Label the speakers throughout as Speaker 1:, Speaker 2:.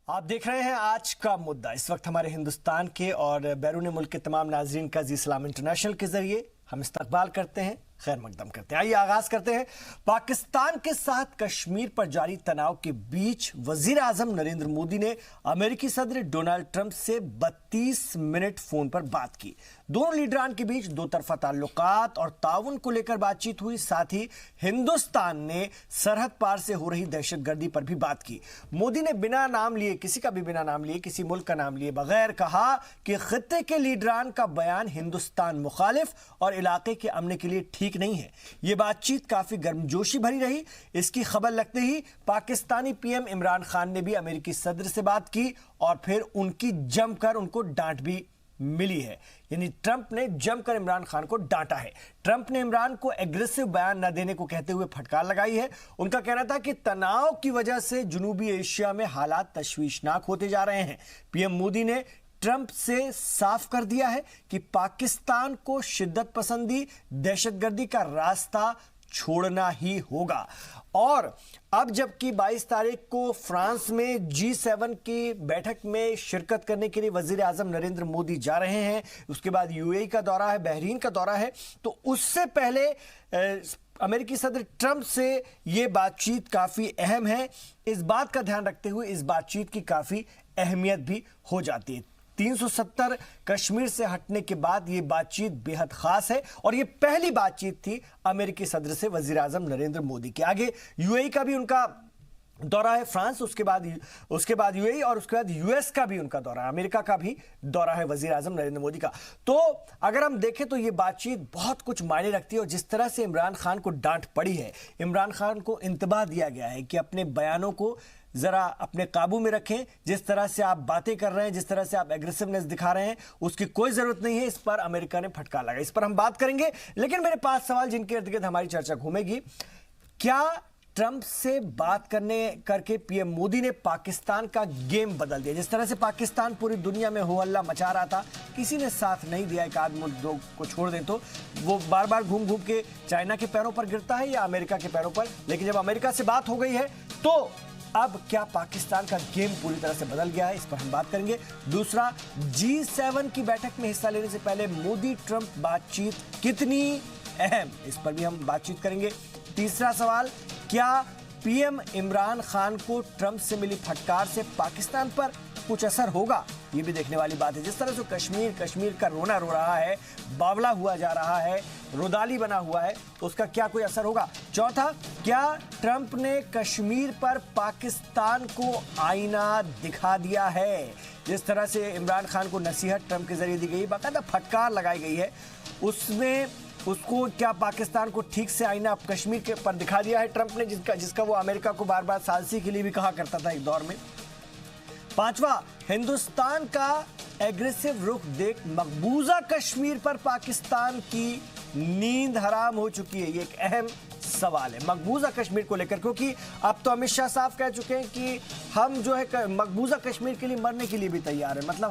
Speaker 1: आप देख रहे हैं आज का मुद्दा। इस वक्त हमारे हिंदुस्तान के और बैरून मुल्क के तमाम नाजरीन का जी इस्लाम इंटरनेशनल के जरिए हम इस्तकबाल करते हैं, खैर मकदम करते हैं। आइए आगाज करते हैं। पाकिस्तान के साथ कश्मीर पर जारी तनाव के बीच वजीर आजम नरेंद्र मोदी ने अमेरिकी सदर डोनाल्ड ट्रंप से 32 मिनट फोन पर बात की। दोनों लीडरान के बीच दो तरफा ताल्लुकात और ताउन को लेकर बातचीत हुई। साथ ही हिंदुस्तान ने सरहद पार से हो रही दहशतगर्दी पर भी बात की। मोदी ने बिना नाम लिए, किसी का भी बिना नाम लिए, किसी मुल्क का नाम लिए बगैर कहा कि खित्ते के लीडरान का बयान हिंदुस्तान मुखालिफ और इलाके के अमन के लिए ठीक नहीं है। यह बातचीत काफी गर्मजोशी भरी रही। इसकी खबर लगते ही पाकिस्तानी पीएम इमरान खान ने भी अमेरिकी सदर से बात की और फिर उनकी जमकर उनको डांट भी मिली है। यानी ट्रंप ने जमकर इमरान खान को डांटा है। ट्रंप ने इमरान को एग्रेसिव बयान न देने को कहते हुए फटकार लगाई है। उनका कहना था कि तनाव की वजह से जनूबी एशिया में हालात तशवीशनाक होते जा रहे हैं। पीएम मोदी ने ट्रंप से साफ कर दिया है कि पाकिस्तान को शिद्दत पसंदी, दहशतगर्दी का रास्ता छोड़ना ही होगा। और अब जबकि 22 तारीख को फ्रांस में G7 की बैठक में शिरकत करने के लिए वजीर आजम नरेंद्र मोदी जा रहे हैं, उसके बाद यूएई का दौरा है, बहरीन का दौरा है, तो उससे पहले अमेरिकी सदर ट्रंप से यह बातचीत काफी अहम है। इस बात का ध्यान रखते हुए इस बातचीत की काफी अहमियत भी हो जाती है। 370 कश्मीर से हटने के बाद यह बातचीत बेहद खास है और यह पहली बातचीत थी अमेरिकी सदर से वजीर आजम नरेंद्र मोदी के। आगे यूएई का भी उनका दौरा है, फ्रांस, उसके बाद यूएई और उसके बाद यूएस का भी उनका दौरा है, अमेरिका का भी दौरा है वजीर आजम नरेंद्र मोदी का। तो अगर हम देखें तो यह बातचीत बहुत कुछ मायने रखती है। और जिस तरह से इमरान खान को डांट पड़ी है, इमरान खान को इंतबाह दिया गया है कि अपने बयानों को जरा अपने काबू में रखें। जिस तरह से आप बातें कर रहे हैं, जिस तरह से आप एग्रेसिवनेस दिखा रहे हैं, उसकी कोई जरूरत नहीं है। इस पर अमेरिका ने फटकार लगाया। इस पर हम बात करेंगे, लेकिन मेरे 5 सवाल जिनके इर्द गिर्द हमारी चर्चा घूमेगी। क्या ट्रंप से बात करके पीएम मोदी ने पाकिस्तान का गेम बदल दिया? जिस तरह से पाकिस्तान पूरी दुनिया में हो हल्ला मचा रहा था, किसी ने साथ नहीं दिया, एक आध मुल्क दो को छोड़ दें तो वो बार बार घूम घूम के चाइना के पैरों पर गिरता है या अमेरिका के पैरों पर। लेकिन जब अमेरिका से बात हो गई है तो अब क्या पाकिस्तान का गेम पूरी तरह से बदल गया है? इस पर हम बात करेंगे। दूसरा, G7 की बैठक में हिस्सा लेने से पहले मोदी ट्रंप बातचीत कितनी अहम, इस पर भी हम बातचीत करेंगे। तीसरा सवाल, क्या पीएम इमरान खान को ट्रंप से मिली फटकार से पाकिस्तान पर कुछ असर होगा? ये भी देखने वाली बात है। जिस तरह से कश्मीर का रोना रो रहा है, बावला हुआ जा रहा है, रुदाली बना हुआ है, तो उसका क्या कोई असर होगा? चौथा, क्या ट्रंप ने कश्मीर पर पाकिस्तान को आईना दिखा दिया है? जिस तरह से इमरान खान को नसीहत ट्रंप के जरिए दी गई, बाकायदा फटकार लगाई गई है, उसमें उसको क्या पाकिस्तान को ठीक से आईना कश्मीर के पर दिखा दिया है ट्रंप ने, जिसका वो अमेरिका को बार बार सालसी के लिए भी कहा करता था एक दौर में। पांचवा, हिंदुस्तान का एग्रेसिव रुख देख मकबूजा कश्मीर पर पाकिस्तान की नींद हराम हो चुकी है। ये एक अहम सवाल है मकबूजा कश्मीर को लेकर, क्योंकि अब तो अमित शाह साफ कह चुके हैं कि हम जो है मकबूजा कश्मीर के लिए मरने के लिए भी तैयार है। मतलब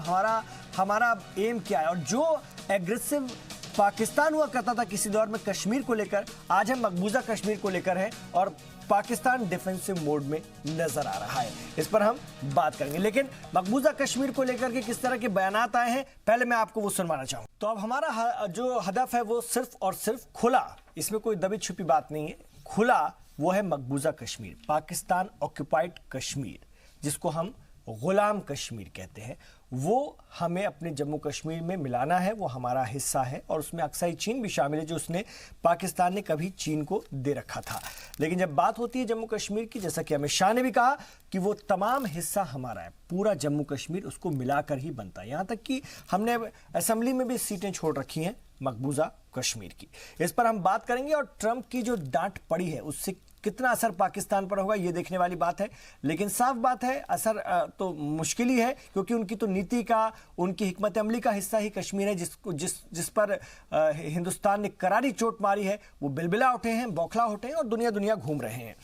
Speaker 1: हमारा एम क्या है? और जो एग्रेसिव पाकिस्तान हुआ करता था किसी दौर में कश्मीर को लेकर, आज हम मकबूजा कश्मीर को लेकर हैं और पाकिस्तान डिफेंसिव मोड में नजर आ रहा है। इस पर हम बात करेंगे। लेकिन मकबूजा कश्मीर को लेकर के किस तरह के बयानात आए हैं, पहले मैं आपको वो सुनवाना चाहूँ। तो अब हमारा जो हदफ है वो सिर्फ और सिर्फ खुला, इसमें कोई दबी छुपी बात नहीं है, खुला वो है मकबूजा कश्मीर, पाकिस्तान ऑक्यूपाइड कश्मीर, जिसको हम गुलाम कश्मीर कहते हैं। वो हमें अपने जम्मू कश्मीर में मिलाना है, वो हमारा हिस्सा है और उसमें अक्साई चीन भी शामिल है, जो उसने पाकिस्तान ने कभी चीन को दे रखा था। लेकिन जब बात होती है जम्मू कश्मीर की, जैसा कि अमित शाह ने भी कहा कि वो तमाम हिस्सा हमारा है, पूरा जम्मू कश्मीर उसको मिलाकर ही बनता है। यहाँ तक कि हमने असेंबली में भी सीटें छोड़ रखी हैं मकबूजा कश्मीर की। इस पर हम बात करेंगे और ट्रंप की जो डांट पड़ी है उससे कितना असर पाकिस्तान पर होगा ये देखने वाली बात है। लेकिन साफ बात है, असर तो मुश्किल ही है, क्योंकि उनकी तो नीति का, उनकी हिकमत अमली का हिस्सा ही कश्मीर है, जिस पर हिंदुस्तान ने करारी चोट मारी है। वो बिलबिला उठे हैं, बौखला उठे हैं और दुनिया घूम रहे हैं।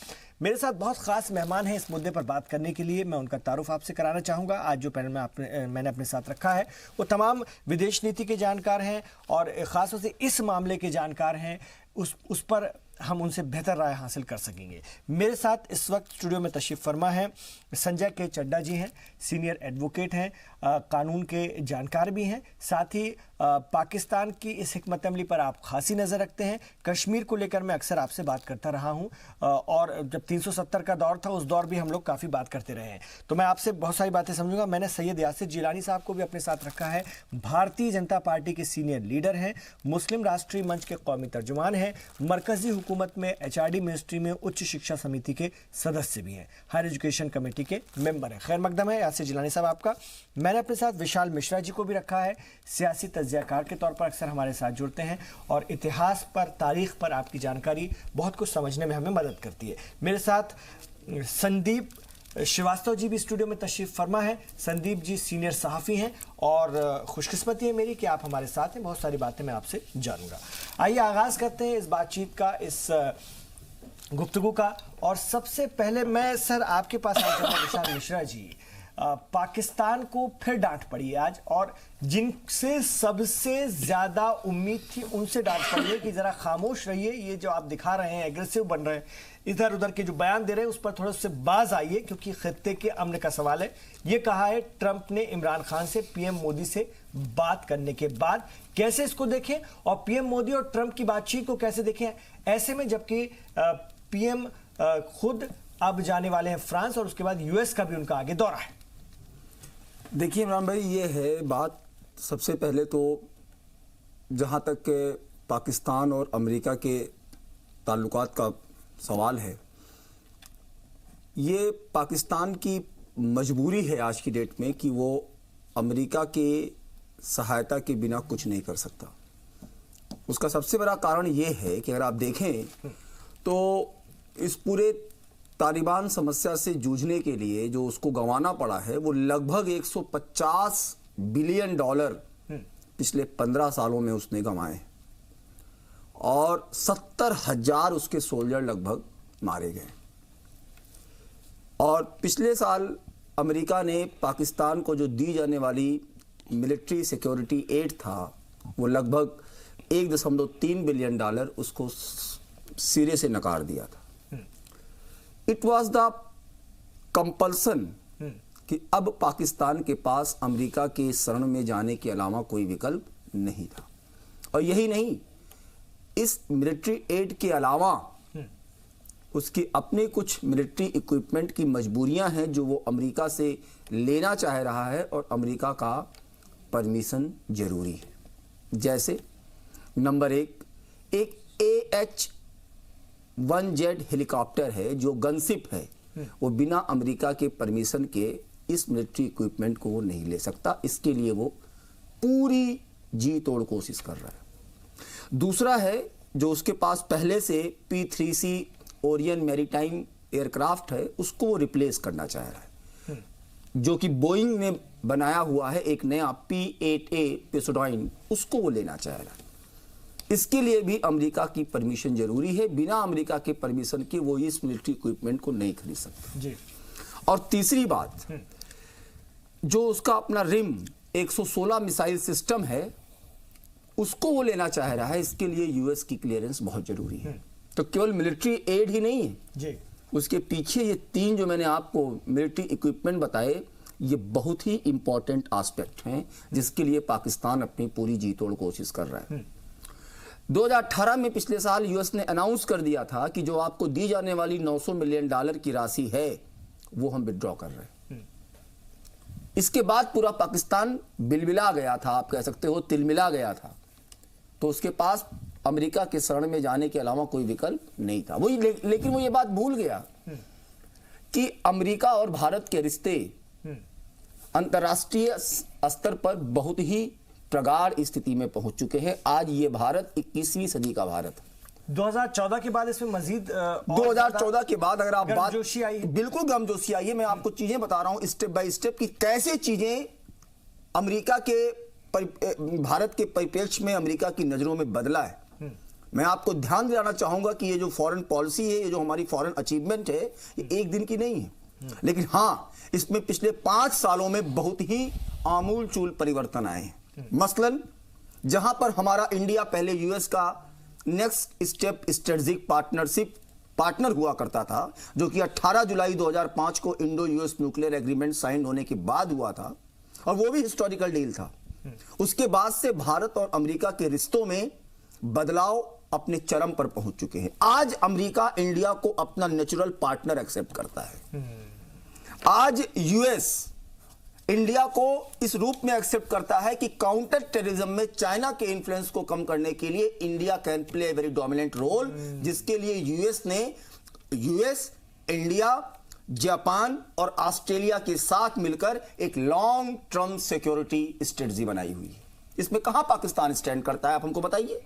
Speaker 1: मेरे साथ बहुत खास मेहमान हैं इस मुद्दे पर बात करने के लिए। मैं उनका तारुफ आपसे कराना चाहूँगा। आज जो पैनल में मैंने अपने साथ रखा है वो तमाम विदेश नीति के जानकार हैं और ख़ास तौर से इस मामले के जानकार हैं। उस पर हम उनसे बेहतर राय हासिल कर सकेंगे। मेरे साथ इस वक्त स्टूडियो में तशरीफ फरमा है संजय के चड्डा जी हैं, सीनियर एडवोकेट हैं, कानून के जानकार भी हैं, साथ ही पाकिस्तान की इस हिकमत अमली पर आप खासी नज़र रखते हैं। कश्मीर को लेकर मैं अक्सर आपसे बात करता रहा हूं और जब 370 का दौर था उस दौर भी हम लोग काफ़ी बात करते रहे हैं, तो मैं आपसे बहुत सारी बातें समझूंगा। मैंने सैयद यासिर जिलानी साहब को भी अपने साथ रखा है, भारतीय जनता पार्टी के सीनियर लीडर हैं, मुस्लिम राष्ट्रीय मंच के कौमी तर्जुमान हैं, मरकजी हुकूमत में HRD मिनिस्ट्री में उच्च शिक्षा समिति के सदस्य भी हैं, हायर एजुकेशन कमेटी के मेंबर हैं। खैर मकदम है यासिर जिलानी साहब आपका। मैंने अपने साथ विशाल मिश्रा जी को भी रखा है, सियासी तज्जियाकार के तौर पर अक्सर हमारे साथ जुड़ते हैं और इतिहास पर, तारीख पर आपकी जानकारी बहुत कुछ समझने में हमें मदद करती है। मेरे साथ संदीप श्रीवास्तव जी भी स्टूडियो में तशरीफ फरमा है। संदीप जी सीनियर सहाफ़ी हैं और खुशकिस्मती है मेरी कि आप हमारे साथ हैं, बहुत सारी बातें मैं आपसे जानूंगा। आइए आगाज़ करते हैं इस बातचीत का, इस गुफ्तगू का। और सबसे पहले मैं सर आपके पास आ जाऊंगा विशाल मिश्रा जी। पाकिस्तान को फिर डांट पड़ी है आज, और जिनसे सबसे ज्यादा उम्मीद थी उनसे डांट पड़ी है कि जरा खामोश रहिए, ये जो आप दिखा रहे हैं, एग्रेसिव बन रहे हैं, इधर उधर के जो बयान दे रहे हैं उस पर थोड़ा से बाज आइए, क्योंकि खित्ते के अमन का सवाल है। ये कहा है ट्रंप ने इमरान खान से PM मोदी से बात करने के बाद। कैसे इसको देखें और PM मोदी और ट्रंप की बातचीत को कैसे देखें ऐसे में, जबकि PM खुद अब जाने वाले हैं फ्रांस और उसके बाद US का भी उनका आगे दौरा है।
Speaker 2: देखिए इमरान भाई, ये है बात, सबसे पहले तो जहाँ तक के पाकिस्तान और अमेरिका के ताल्लुकात का सवाल है, ये पाकिस्तान की मजबूरी है आज की डेट में कि वो अमेरिका के सहायता के बिना कुछ नहीं कर सकता। उसका सबसे बड़ा कारण ये है कि अगर आप देखें तो इस पूरे तालिबान समस्या से जूझने के लिए जो उसको गंवाना पड़ा है वो लगभग 150 बिलियन डॉलर पिछले 15 सालों में उसने गंवाए और 70,000 उसके सोल्जर लगभग मारे गए। और पिछले साल अमेरिका ने पाकिस्तान को जो दी जाने वाली मिलिट्री सिक्योरिटी एड था वो लगभग 1.3 बिलियन डॉलर उसको सिरे से नकार दिया था। इट वॉज द कंपल्सन कि अब पाकिस्तान के पास अमेरिका के शरण में जाने के अलावा कोई विकल्प नहीं था। और यही नहीं, इस मिलिट्री एड के अलावा उसकी अपने कुछ मिलिट्री इक्विपमेंट की मजबूरियां हैं जो वो अमेरिका से लेना चाह रहा है और अमेरिका का परमिशन जरूरी है। जैसे नंबर एक AH-1Z हेलीकॉप्टर है जो गनशिप है, वो बिना अमेरिका के परमिशन के इस मिलिट्री इक्विपमेंट को वो नहीं ले सकता। इसके लिए वो पूरी जी तोड़ कोशिश कर रहा है। दूसरा है जो उसके पास पहले से P-3C ओरियन मैरीटाइम एयरक्राफ्ट है, उसको वो रिप्लेस करना चाह रहा है, जो कि बोइंग ने बनाया हुआ है एक नया P-8A पेसोडॉइन, उसको वो लेना चाह रहा है। इसके लिए भी अमेरिका की परमिशन जरूरी है, बिना अमेरिका के परमिशन के वो इस मिलिट्री इक्विपमेंट को नहीं खरीद सकते जी। और तीसरी बात, जो उसका अपना रिम 116 मिसाइल सिस्टम है उसको वो लेना चाह रहा है। इसके लिए US की क्लियरेंस बहुत जरूरी है। तो केवल मिलिट्री एड ही नहीं है जी, उसके पीछे ये 3 जो मैंने आपको मिलिट्री इक्विपमेंट बताए, ये बहुत ही इंपॉर्टेंट एस्पेक्ट हैं जिसके लिए पाकिस्तान अपनी पूरी जी तोड़ कोशिश कर रहा है। 2018 में पिछले साल US ने अनाउंस कर दिया था कि जो आपको दी जाने वाली 900 मिलियन डॉलर की राशि है वो हम विड्रॉ कर रहे हैं। इसके बाद पूरा पाकिस्तान बिलबिला गया था, आप कह सकते हो तिलमिला गया था। तो उसके पास अमेरिका के शरण में जाने के अलावा कोई विकल्प नहीं था। वही लेकिन वो ये बात भूल गया कि अमेरिका और भारत के रिश्ते अंतर्राष्ट्रीय स्तर पर बहुत ही प्रगाढ़ स्थिति में पहुंच चुके हैं। आज ये भारत 21वीं सदी का भारत।
Speaker 1: 2014 के बाद इसमें मजीद
Speaker 2: 2014 के बाद अगर आप बात,
Speaker 1: गर्मजोशी आई है,
Speaker 2: बिल्कुल गर्मजोशी आई है। मैं आपको चीजें बता रहा हूं स्टेप बाय स्टेप कि कैसे चीजें अमेरिका के भारत के परिप्रेक्ष्य में अमेरिका की नजरों में बदला है। मैं आपको ध्यान दिलाना चाहूंगा कि ये जो फॉरेन पॉलिसी है, ये जो हमारी फॉरेन अचीवमेंट है, ये एक दिन की नहीं है, लेकिन हाँ इसमें पिछले 5 सालों में बहुत ही आमूल चूल परिवर्तन आए हैं। मसलन जहां पर हमारा इंडिया पहले US का next step strategic partnership partner हुआ करता था, जो कि 18 जुलाई 2005 को Indo US nuclear agreement sign होने के बाद हुआ था, और वो भी हिस्टोरिकल डील था। उसके बाद से भारत और अमेरिका के रिश्तों में बदलाव अपने चरम पर पहुंच चुके हैं। आज अमेरिका इंडिया को अपना नेचुरल पार्टनर एक्सेप्ट करता है। आज यूएस इंडिया को इस रूप में एक्सेप्ट करता है कि काउंटर टेररिज्म में चाइना के इन्फ्लुएंस को कम करने के लिए India can play a very dominant role, जिसके लिए यूएस इंडिया, जापान और ऑस्ट्रेलिया के साथ मिलकर एक लॉन्ग टर्म सिक्योरिटी स्ट्रेटजी बनाई हुई है। इसमें कहां पाकिस्तान स्टैंड करता है, आप हमको बताइए।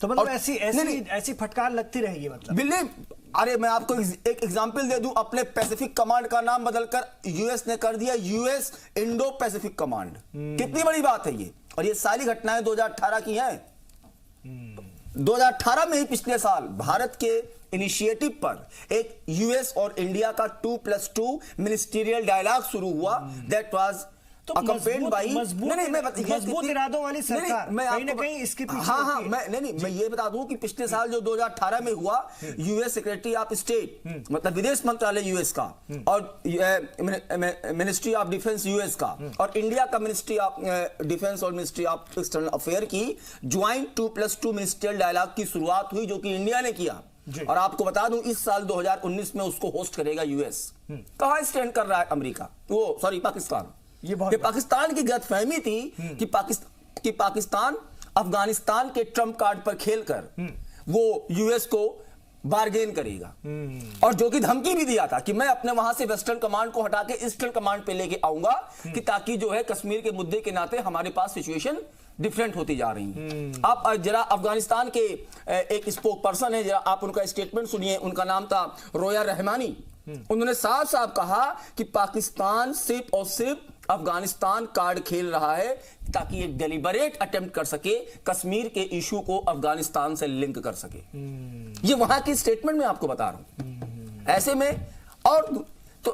Speaker 1: तो मतलब ऐसी फटकार लगती रहेगी मतलब।
Speaker 2: बिल्कुल। अरे मैं आपको एक एग्जांपल दे दूं, अपने पैसिफिक कमांड का नाम बदलकर यूएस ने कर दिया यूएस इंडो पैसिफिक कमांड। कितनी बड़ी बात है ये। और ये सारी घटनाएं 2018 की हैं। 2018 में ही पिछले साल भारत के इनिशिएटिव पर एक यूएस और इंडिया का 2+2 मिनिस्टीरियल डायलॉग शुरू हुआ। दैट वाज
Speaker 1: तो मजबूत इरादों वाली सरकार कहीं ना कहीं इसके पीछे।
Speaker 2: मैं ये बता दूं कि पिछले साल जो 2018 में हुआ, यूएस सेक्रेटरी ऑफ स्टेट मतलब विदेश मंत्रालय यूएस का और मिनिस्ट्री ऑफ डिफेंस यूएस का और इंडिया का मिनिस्ट्री ऑफ डिफेंस और मिनिस्ट्री ऑफ एक्सटर्नल अफेयर की ज्वाइंट 2+2 मिनिस्ट्रियल डायलॉग की शुरुआत हुई, जो कि इंडिया ने किया। और आपको बता दूं इस साल 2019 में उसको होस्ट करेगा यूएस। कहां स्टैंड कर रहा है अमेरिका, पाकिस्तान। ये पाकिस्तान की गलतफहमी थी कि पाकिस्तान अफगानिस्तान के ट्रम्प कार्ड पर खेलकर वो यूएस को बार्गेन करेगा, और जो कि धमकी भी दिया था कि मैं अपने वहां से वेस्टर्न कमांड को हटा के ईस्टर्न कमांड पे लेके आऊंगा, कि ताकि जो है कश्मीर के मुद्दे के नाते हमारे पास सिचुएशन डिफरेंट होती जा रही है। आप जरा अफगानिस्तान के एक स्पोक पर्सन है, जरा आप उनका स्टेटमेंट सुनिए। उनका नाम था रोया रहमानी। उन्होंने साफ साफ कहा कि पाकिस्तान सिर्फ और सिर्फ अफगानिस्तान कार्ड खेल रहा है ताकि एक डेलिबरेट अटेम्प्ट कर सके कश्मीर के इशू को अफगानिस्तान से लिंक कर सके। ये वहां की स्टेटमेंट में आपको बता रहा हूं। ऐसे में और तो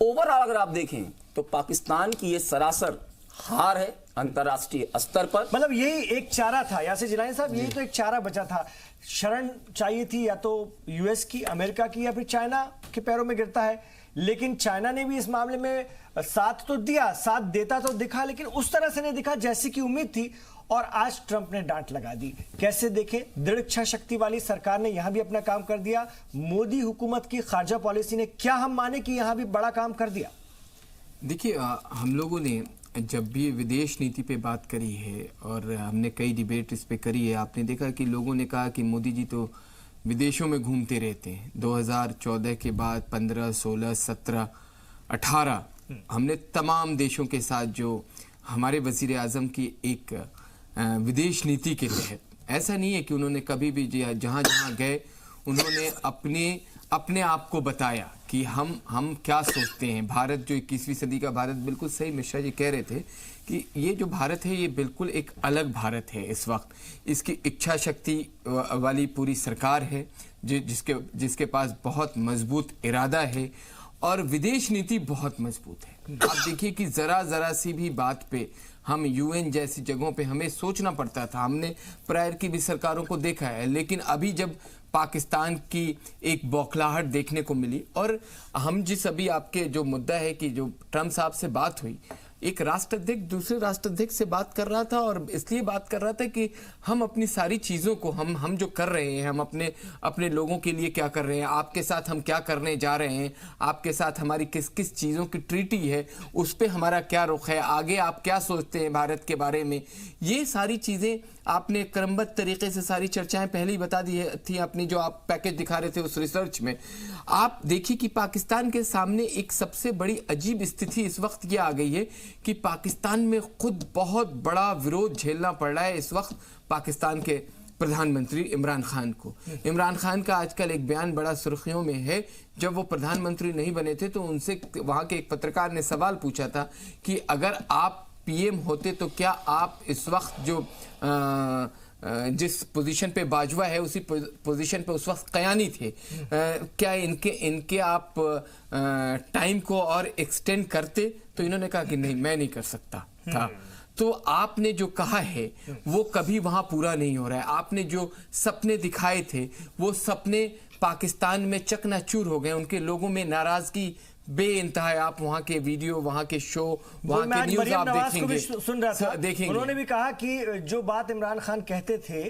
Speaker 2: ओवरऑल अगर आप देखें तो पाकिस्तान की ये सरासर हार है अंतरराष्ट्रीय स्तर पर।
Speaker 1: मतलब यही एक चारा था, यासिर जिलानी साहब, यही तो एक चारा बचा था। शरण चाहिए थी या तो यूएस की, अमेरिका की, या फिर चाइना के पैरों में गिरता है। लेकिन चाइना ने भी इस मामले में साथ तो दिया, साथ देता तो दिखा, लेकिन उस तरह से नहीं दिखा जैसी की उम्मीद थी। और आज ट्रंप ने डांट लगा दी। कैसे देखें, दृढ़ इच्छा शक्ति वाली सरकार ने यहां भी अपना काम कर दिया। मोदी हुकूमत की खारजा पॉलिसी ने क्या हम माने कि यहां भी बड़ा काम कर दिया?
Speaker 3: देखिए, हम लोगों ने जब भी विदेश नीति पे बात करी है और हमने कई डिबेट इस पे करी है, आपने देखा कि लोगों ने कहा कि मोदी जी तो विदेशों में घूमते रहते हैं। 2014 के बाद 15, 16, 17, 18 हमने तमाम देशों के साथ जो हमारे वज़ीर आज़म की एक विदेश नीति के तहत, ऐसा नहीं है कि उन्होंने कभी भी जहाँ जहाँ गए उन्होंने अपने आप को बताया कि हम क्या सोचते हैं। भारत जो 21वीं सदी का भारत, बिल्कुल सही मिश्रा जी कह रहे थे कि ये जो भारत है ये बिल्कुल एक अलग भारत है। इस वक्त इसकी इच्छा शक्ति वाली पूरी सरकार है जिसके पास बहुत मजबूत इरादा है और विदेश नीति बहुत मजबूत है। आप देखिए कि जरा सी भी बात पे हम यूएन जैसी जगहों पे हमें सोचना पड़ता था। हमने प्रायर की भी सरकारों को देखा है, लेकिन अभी जब पाकिस्तान की एक बौखलाहट देखने को मिली और हम अभी आपके जो मुद्दा है कि जो ट्रंप साहब से बात हुई, एक राष्ट्राध्यक्ष दूसरे राष्ट्राध्यक्ष से बात कर रहा था और इसलिए बात कर रहा था कि हम अपनी सारी चीज़ों को हम जो कर रहे हैं, हम अपने लोगों के लिए क्या कर रहे हैं, आपके साथ हम क्या करने जा रहे हैं, आपके साथ हमारी किस किस चीज़ों की ट्रीटी है, उस पर हमारा क्या रुख है, आगे आप क्या सोचते हैं भारत के बारे में, ये सारी चीज़ें आपने क्रमबद्ध तरीके से सारी चर्चाएं पहले ही बता दी थी। अपनी जो आप पैकेज दिखा रहे थे उस रिसर्च में आप देखिए कि पाकिस्तान के सामने एक सबसे बड़ी अजीब स्थिति इस वक्त ये आ गई है कि पाकिस्तान में खुद बहुत बड़ा विरोध झेलना पड़ रहा है इस वक्त पाकिस्तान के प्रधानमंत्री इमरान खान को। इमरान खान का आजकल एक बयान बड़ा सुर्खियों में है। जब वो प्रधानमंत्री नहीं बने थे तो उनसे वहाँ के एक पत्रकार ने सवाल पूछा था कि अगर आप पीएम होते तो क्या आप इस वक्त जो जिस पोजीशन पे बाजवा है उसी पोजीशन पे उस वक्त कयानी थे, क्या इनके आप टाइम को और एक्सटेंड करते? तो इन्होंने कहा कि नहीं, मैं नहीं कर सकता था। तो आपने जो कहा है वो कभी वहां पूरा नहीं हो रहा है। आपने जो सपने दिखाए थे वो सपने पाकिस्तान में चकनाचूर हो गए, उनके लोगों में नाराजगी बेइंतहा है। आप वहां के वीडियो, वहां के शो, वहां के न्यूज़ आप देखेंगे,
Speaker 1: सुन रहा था,
Speaker 3: देखेंगे।
Speaker 1: उन्होंने भी कहा कि जो बात इमरान खान कहते थे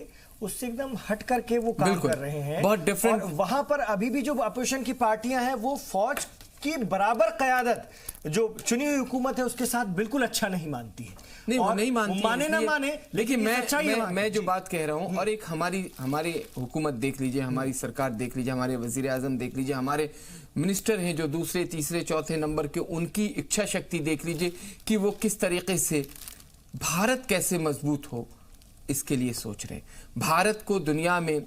Speaker 1: उससे एकदम हट करके वो काम कर रहे हैं,
Speaker 3: बहुत डिफरेंट।
Speaker 1: और वहां पर अभी भी जो अपोजिशन की पार्टियां हैं वो फौज की बराबर कयादत जो चुनी हुई हुकूमत है उसके साथ बिल्कुल अच्छा नहीं मानती है।
Speaker 3: नहीं, वो नहीं मानती,
Speaker 1: माने ना माने,
Speaker 3: लेकिन मैं जो बात कह रहा हूं, और एक हमारी हुकूमत देख लीजिए, हमारी सरकार देख लीजिए, हमारे वजीर आजम देख लीजिए, हमारे मिनिस्टर हैं जो दूसरे, तीसरे, चौथे नंबर के, उनकी इच्छा शक्ति देख लीजिए कि वो किस तरीके से भारत कैसे मजबूत हो इसके लिए सोच रहे। भारत को दुनिया में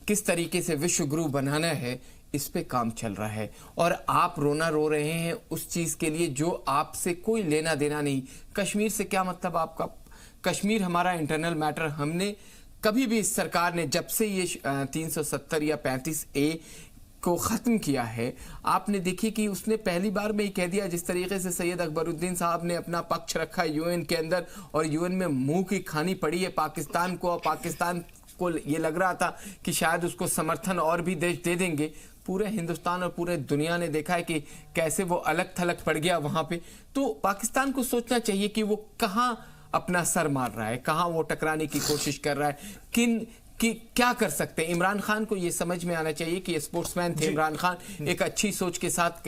Speaker 3: किस तरीके से विश्व गुरु बनाना है इस पे काम चल रहा है, और आप रोना रो रहे हैं उस चीज के लिए जो आपसे कोई लेना देना नहीं। कश्मीर से क्या मतलब आपका? कश्मीर हमारा इंटरनल मैटर। हमने कभी भी इस सरकार ने जब से ये 370 या 35A को खत्म किया है, आपने देखी कि उसने पहली बार में ही कह दिया, जिस तरीके से सैयद अकबरुद्दीन साहब ने अपना पक्ष रखा यूएन के अंदर, और यूएन में मुंह की खानी पड़ी है पाकिस्तान को, और पाकिस्तान को ये लग रहा था कि शायद उसको समर्थन और भी देश दे देंगे। पूरे हिंदुस्तान और पूरे दुनिया ने देखा है कि कैसे वो अलग थलग पड़ गया वहां पे। तो पाकिस्तान को सोचना चाहिए कि वो कहां अपना सर मार रहा है, कहां वो टकराने की कोशिश कर रहा है, कि क्या कर सकते हैं। इमरान खान को ये समझ में आना चाहिए कि स्पोर्ट्समैन थे इमरान खान, एक अच्छी सोच के साथ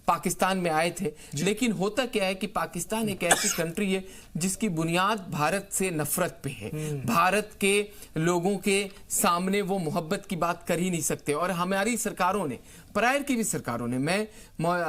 Speaker 3: पाकिस्तान में आए थे, लेकिन होता क्या है कि पाकिस्तान एक ऐसी कंट्री है जिसकी बुनियाद भारत से नफरत पे है। भारत के लोगों के सामने वो मोहब्बत की बात कर ही नहीं सकते। और हमारी सरकारों ने, प्रायर की भी सरकारों ने, मैं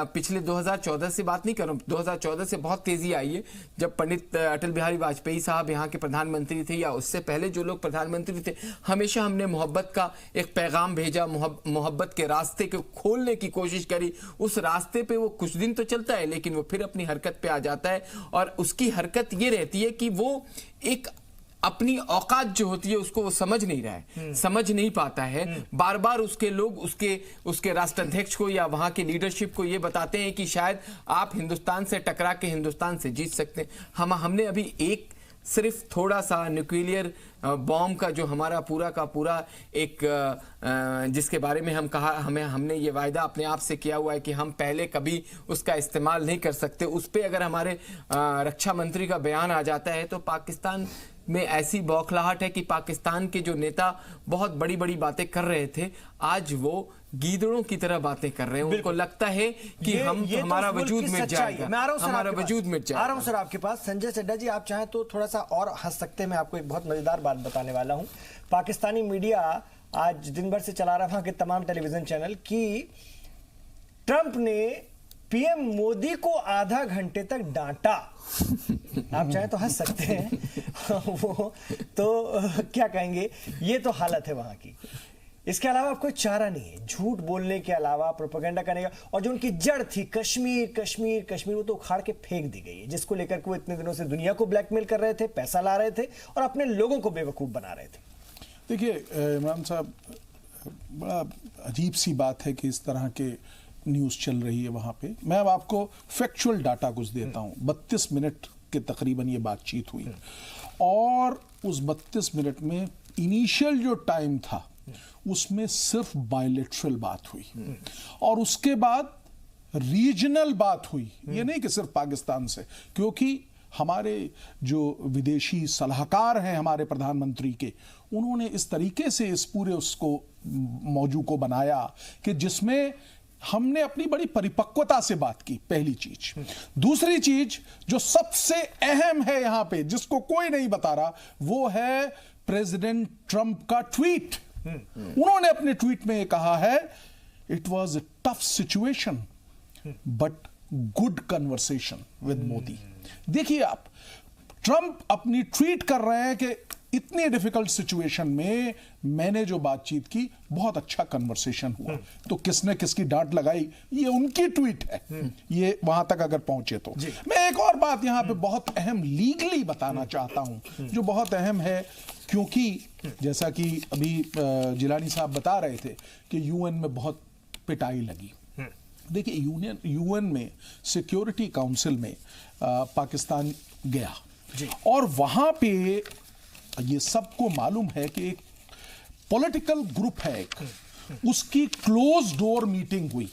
Speaker 3: पिछले 2014 से बात नहीं कर रहा हूँ, 2014 से बहुत तेजी आई है जब पंडित अटल बिहारी वाजपेयी साहब यहाँ के प्रधानमंत्री थे, या उससे पहले जो लोग प्रधानमंत्री थे, हमेशा हमने मोहब्बत का एक पैगाम भेजा, मोहब्बत के रास्ते को खोलने की कोशिश करी। उस रास्ते पे वो कुछ दिन तो चलता है, लेकिन वो फिर अपनी हरकत पे आ जाता है, और उसकी हरकत ये रहती है कि वो एक अपनी औकात जो होती है उसको वो समझ नहीं रहा है, समझ नहीं पाता है। बार बार उसके लोग उसके राष्ट्राध्यक्ष को या वहां के लीडरशिप को ये बताते हैं कि शायद आप हिंदुस्तान से टकरा के हिंदुस्तान से जीत सकते हैं। हमने अभी एक सिर्फ थोड़ा सा न्यूक्लियर बॉम्ब का जो हमारा पूरा का पूरा एक जिसके बारे में हमने ये वायदा अपने आप से किया हुआ है कि हम पहले कभी उसका इस्तेमाल नहीं कर सकते, उस पे अगर हमारे रक्षा मंत्री का बयान आ जाता है तो पाकिस्तान में ऐसी बौखलाहट है कि पाकिस्तान के जो नेता बहुत बड़ी बड़ी बातें कर रहे थे, आज वो गीदड़ों की तरह बातें कर रहे हैं। उनको लगता है कि हमारा वजूद मिट जाएगा, हमारा वजूद मिट जाएगा।
Speaker 1: आ रहा हूं सर आपके पास। संजय चड्ढा जी, आप चाहें तो थोड़ा सा और हंस सकते हैं। मैं आपको एक बहुत मजेदार बात बताने वाला हूं। पाकिस्तानी मीडिया आज दिन भर से चला रहा वहां के तमाम टेलीविजन चैनल कि ट्रंप ने पीएम मोदी को आधा घंटे तक डांटा। आप चाहें तो हंस सकते हैं। वो तो क्या कहेंगे, ये तो हालत है वहां की। इसके अलावा कोई चारा नहीं है, झूठ बोलने के अलावा प्रोपेगेंडा करने का। और जो उनकी जड़ थी कश्मीर कश्मीर कश्मीर, वो तो उखाड़ के फेंक दी गई है, जिसको लेकर वो इतने दिनों से दुनिया को ब्लैकमेल कर रहे थे, पैसा ला रहे थे और अपने लोगों को बेवकूफ बना रहे थे।
Speaker 4: देखिए इमरान साहब, बड़ा अजीब सी बात है कि इस तरह के न्यूज़ चल रही है वहाँ पे। मैं अब आपको फैक्चुअल डाटा कुछ देता हूँ। 32 मिनट के तकरीबन ये बातचीत हुई, और उस 32 मिनट में इनिशियल जो टाइम था उसमें सिर्फ बायलैटरल बात हुई, और उसके बाद रीजनल बात हुई। ये नहीं कि सिर्फ पाकिस्तान से, क्योंकि हमारे जो विदेशी सलाहकार हैं हमारे प्रधानमंत्री के, उन्होंने इस तरीके से इस पूरे उसको मौजू को बनाया कि जिसमें हमने अपनी बड़ी परिपक्वता से बात की, पहली चीज। दूसरी चीज जो सबसे अहम है यहां पे, जिसको कोई नहीं बता रहा, वो है प्रेसिडेंट ट्रंप का ट्वीट। उन्होंने अपने ट्वीट में कहा है, it was a tough situation but good conversation with Modi. देखिए आप, ट्रंप अपनी ट्वीट कर रहे हैं कि इतनी डिफिकल्ट सिचुएशन में मैंने जो बातचीत की, बहुत अच्छा कन्वर्सेशन हुआ। तो किसने किसकी डांट लगाई, ये उनकी ट्वीट है। ये वहां तक अगर पहुंचे तो। मैं एक और बात यहां पे बहुत अहम लीगली बताना चाहता हूं, जो बहुत अहम है, क्योंकि जैसा कि अभी जिलानी साहब बता रहे थे कि यूएन में बहुत पिटाई लगी। देखिए यूएन में सिक्योरिटी काउंसिल में पाकिस्तान गया और वहां पे ये सबको मालूम है कि एक पॉलिटिकल ग्रुप है एक, उसकी क्लोज डोर मीटिंग हुई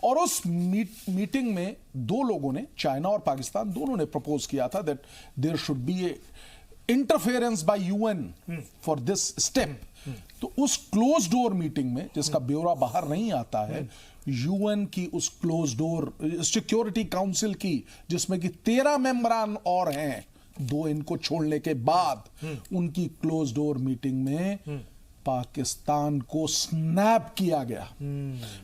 Speaker 4: और उस मीटिंग में दो लोगों ने, चाइना और पाकिस्तान दोनों ने प्रपोज किया था that there should be a interference by UN for this step. तो उस क्लोज डोर मीटिंग में, जिसका ब्यौरा बाहर नहीं आता है, यूएन की उस क्लोज डोर सिक्योरिटी काउंसिल की, जिसमें कि 13 मेंबरान और हैं, 2 इनको छोड़ने के बाद, उनकी क्लोज डोर मीटिंग में पाकिस्तान को स्नैप किया गया,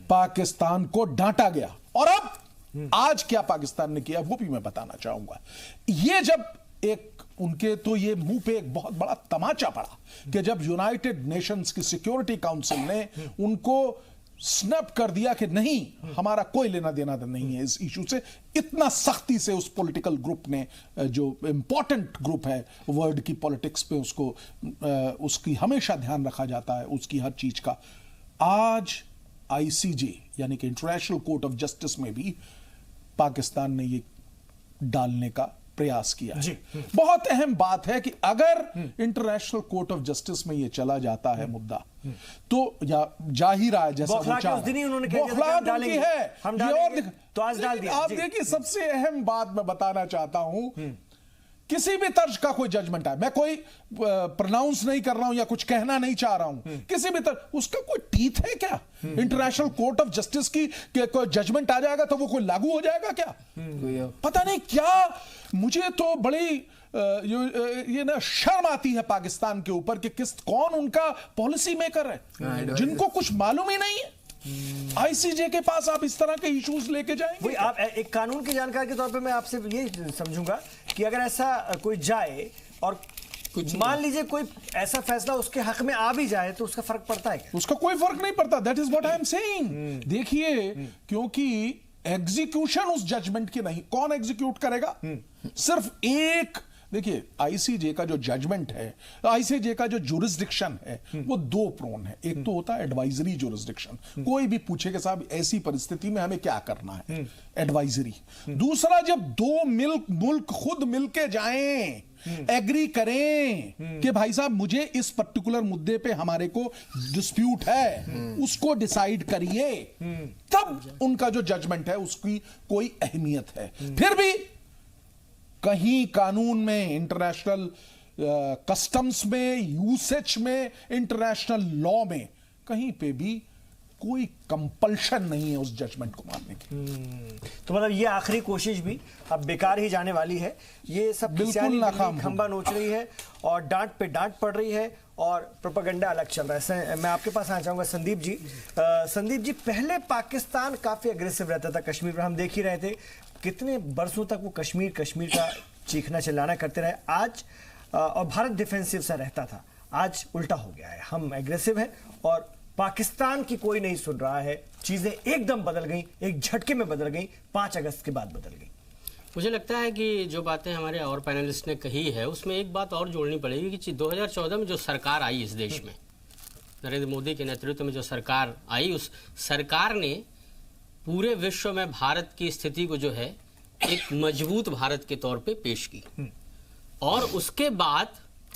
Speaker 4: पाकिस्तान को डांटा गया। और अब आज क्या पाकिस्तान ने किया वो भी मैं बताना चाहूंगा। ये जब एक उनके तो ये मुंह पे एक बहुत बड़ा तमाचा पड़ा कि जब यूनाइटेड नेशंस की सिक्योरिटी काउंसिल ने उनको स्नैप कर दिया कि नहीं, हमारा कोई लेना देना नहीं है इस इशू से, इतना सख्ती से उस पॉलिटिकल ग्रुप ने, जो इंपॉर्टेंट ग्रुप है वर्ल्ड की पॉलिटिक्स पे, उसको उसकी हमेशा ध्यान रखा जाता है, उसकी हर चीज का। आज आईसीजे यानी कि इंटरनेशनल कोर्ट ऑफ जस्टिस में भी पाकिस्तान ने ये डालने का प्रयास किया है। बहुत अहम बात है कि अगर इंटरनेशनल कोर्ट ऑफ जस्टिस में ये चला जाता है मुद्दा, तो या जा ही रहा है, जैसा वो चाह रहा है,
Speaker 1: तो आज डाल दिया।
Speaker 4: आप देखिए, सबसे अहम बात मैं बताना चाहता हूं, किसी भी तर्ज का कोई जजमेंट है, मैं कोई प्रोनाउंस नहीं कर रहा हूं या कुछ कहना नहीं चाह रहा हूं, किसी भी तरह उसका कोई टीथ है क्या? इंटरनेशनल कोर्ट ऑफ जस्टिस की कोई जजमेंट आ जाएगा तो वो कोई लागू हो जाएगा क्या? पता नहीं क्या। मुझे तो बड़ी ये ना शर्म आती है पाकिस्तान के ऊपर कि कौन उनका पॉलिसी मेकर है, जिनको कुछ मालूम ही नहीं है। आईसीजे के पास आप इस तरह के इश्यूज लेके जाएंगे?
Speaker 1: वही आप एक कानून के जानकार के तौर पे मैं आपसे ये समझूंगा कि अगर ऐसा कोई जाए और मान लीजिए कोई ऐसा फैसला उसके हक में आ भी जाए तो उसका फर्क पड़ता है क्या?
Speaker 4: उसका कोई फर्क नहीं पड़ता। That is what I am saying. देखिए, क्योंकि एग्जीक्यूशन उस जजमेंट की नहीं, कौन एग्जीक्यूट करेगा? सिर्फ एक, देखिए आईसीजे का जो जजमेंट है, आईसीजे का जो जुरिस्डिक्शन है, वो 2 प्रोन है। एक तो होता है एडवाइजरी जुरिस्डिक्शन, कोई भी पूछे कि साहब ऐसी परिस्थिति में हमें क्या करना है, एडवाइजरी। दूसरा, जब 2 मुल्क खुद मिलके जाएं, एग्री करें कि भाई साहब मुझे इस पर्टिकुलर मुद्दे पे हमारे को डिस्प्यूट है, उसको डिसाइड करिए, तब उनका जो जजमेंट है उसकी कोई अहमियत है। फिर भी कहीं कानून में, इंटरनेशनल कस्टम्स में, यूसेज में, इंटरनेशनल लॉ में कहीं पे भी कोई कंपल्शन नहीं है उस जजमेंट को मानने की।
Speaker 1: तो मतलब ये आखिरी कोशिश भी अब बेकार ही जाने वाली है। ये सब
Speaker 4: बिल्कुल नाकाम,
Speaker 1: खंबा नोच रही है और डांट पे डांट पड़ रही है और प्रोपेगेंडा अलग चल रहा है। मैं आपके पास आना चाहूंगा संदीप जी। संदीप जी, पहले पाकिस्तान काफी अग्रेसिव रहता था कश्मीर पर, हम देख ही रहे थे कितने बरसों तक वो कश्मीर का चीखना चिल्लाना करते रहे। आज और भारत डिफेंसिव सा रहता था, आज उल्टा हो गया है, हम एग्रेसिव हैं और पाकिस्तान की कोई नहीं सुन रहा है। चीजें एकदम बदल गई, एक झटके में बदल गई, 5 अगस्त के बाद बदल गई।
Speaker 5: मुझे लगता है कि जो बातें हमारे और पैनलिस्ट ने कही है उसमें एक बात और जोड़नी पड़ेगी कि 2014 में जो सरकार आई इस देश में, नरेंद्र मोदी के नेतृत्व में जो सरकार आई, उस सरकार ने पूरे विश्व में भारत की स्थिति को जो है एक मजबूत भारत के तौर पे पेश की। और उसके बाद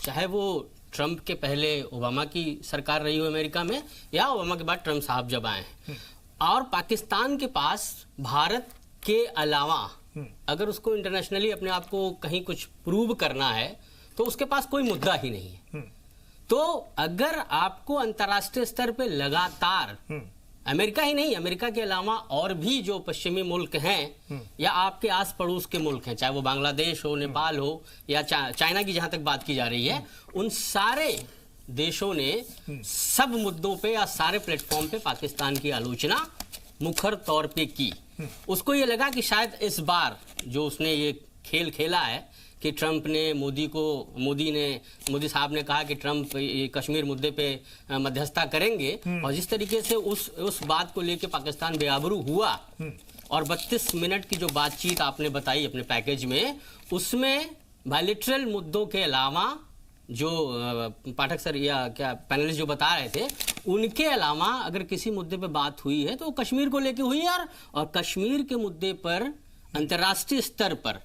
Speaker 5: चाहे वो ट्रंप के पहले ओबामा की सरकार रही हो अमेरिका में, या ओबामा के बाद ट्रंप साहब जब आए हैं, और पाकिस्तान के पास भारत के अलावा अगर उसको इंटरनेशनली अपने आप को कहीं कुछ प्रूव करना है तो उसके पास कोई मुद्दा ही नहीं है। तो अगर आपको अंतर्राष्ट्रीय स्तर पे लगातार, अमेरिका ही नहीं, अमेरिका के अलावा और भी जो पश्चिमी मुल्क हैं या आपके आस पड़ोस के मुल्क हैं, चाहे वो बांग्लादेश हो, नेपाल हो या चाइना की जहां तक बात की जा रही है, उन सारे देशों ने सब मुद्दों पे या सारे प्लेटफॉर्म पे पाकिस्तान की आलोचना मुखर तौर पे की। उसको ये लगा कि शायद इस बार जो उसने ये खेल खेला है कि ट्रंप ने मोदी साहब ने कहा कि ट्रंप ये कश्मीर मुद्दे पे मध्यस्थता करेंगे, और जिस तरीके से उस बात को लेके पाकिस्तान बेआबरू हुआ, और 32 मिनट की जो बातचीत आपने बताई अपने पैकेज में, उसमें बायलैटरल मुद्दों के अलावा जो पाठक सर या क्या पैनलिस्ट जो बता रहे थे, उनके अलावा अगर किसी मुद्दे पे बात हुई है तो कश्मीर को लेके हुई है, और कश्मीर के मुद्दे पर अंतर्राष्ट्रीय स्तर पर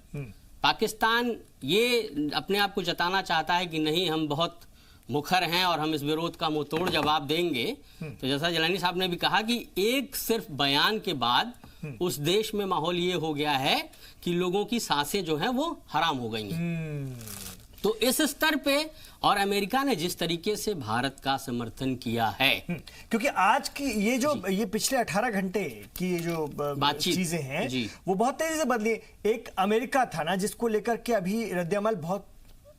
Speaker 5: पाकिस्तान ये अपने आप को जताना चाहता है कि नहीं, हम बहुत मुखर हैं और हम इस विरोध का मुंहतोड़ जवाब देंगे। तो जैसा जिलानी साहब ने भी कहा कि एक सिर्फ बयान के बाद उस देश में माहौल ये हो गया है कि लोगों की सांसें जो हैं वो हराम हो गई हैं। तो इस स्तर पे और अमेरिका ने जिस तरीके से भारत का समर्थन किया है,
Speaker 1: क्योंकि आज की ये पिछले 18 घंटे की ये जो
Speaker 5: बातचीत
Speaker 1: चीजें हैं
Speaker 5: जी।
Speaker 1: वो बहुत तेजी से बदली। एक अमेरिका था ना जिसको लेकर के अभी रद्द-ए-अमल बहुत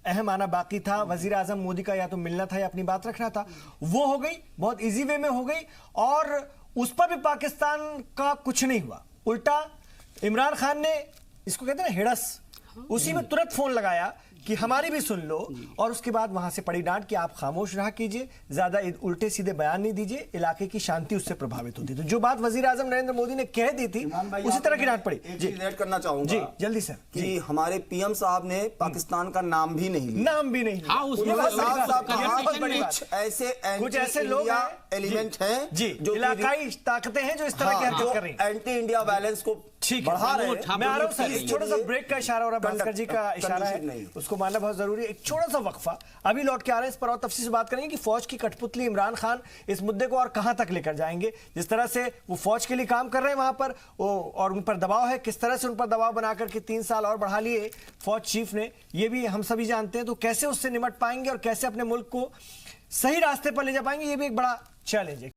Speaker 1: अहम आना बाकी था। वजीर आजम मोदी का या तो मिलना था या अपनी बात रखना था, वो हो गई, बहुत इजी वे में हो गई और उस पर भी पाकिस्तान का कुछ नहीं हुआ। उल्टा इमरान खान ने, इसको कहते हैं ना हिड़स, उसी में तुरंत फोन लगाया कि हमारी भी सुन लो, और उसके बाद वहां से पड़ी डांट कि आप खामोश रहा कीजिए, ज्यादा उल्टे सीधे बयान नहीं दीजिए, इलाके की शांति उससे प्रभावित होती। तो जो बात वजीर आजम नरेंद्र मोदी ने कह दी थी उसी तरह की डांट पड़ी।
Speaker 2: जी ऐड करना चाहूंगा
Speaker 1: जी जल्दी सर
Speaker 2: कि हमारे पीएम साहब ने पाकिस्तान का नाम भी नहीं लिया।
Speaker 1: नाम भी नहीं।
Speaker 5: हाँ, उसमें
Speaker 1: ये
Speaker 5: बहुत
Speaker 1: बात
Speaker 5: साफ-साफ
Speaker 1: बड़ी
Speaker 5: कहा,
Speaker 1: बात, बड़ी
Speaker 2: कुछ
Speaker 1: बात। कुछ ऐसे लोग
Speaker 2: इंडिया
Speaker 1: हैं
Speaker 2: एलिमेंट हैं
Speaker 1: जी,
Speaker 2: जो
Speaker 1: इलाकाई ताकतें हैं जो इस तरह की हरकत कर रही हैं।
Speaker 2: एंटी इंडिया वायलेंस को
Speaker 1: ठीक
Speaker 2: बढ़ा
Speaker 1: है,
Speaker 2: रहे हैं।
Speaker 1: मैं आ रहा हूं सर, एक छोटा सा
Speaker 2: इसलिए
Speaker 1: ब्रेक का इशारा हो रहा है, भास्कर जी का इशारा
Speaker 2: कंडीशन नहीं।
Speaker 1: है, उसको मानना बहुत जरूरी है। एक छोटा सा वक्फा, अभी लौट के आ रहे हैं, इस पर और तफसील से बात करेंगे कि फौज की कठपुतली इमरान खान इस मुद्दे को और कहां तक लेकर जाएंगे। जिस तरह से वो फौज के लिए काम कर रहे हैं वहां पर, और उन पर दबाव है, किस तरह से उन पर दबाव बनाकर के 3 साल और बढ़ा लिए फौज चीफ ने, ये भी हम सभी जानते हैं। तो कैसे उससे निपट पाएंगे और कैसे अपने मुल्क को सही रास्ते पर ले जा पाएंगे, ये भी एक बड़ा चैलेंज है।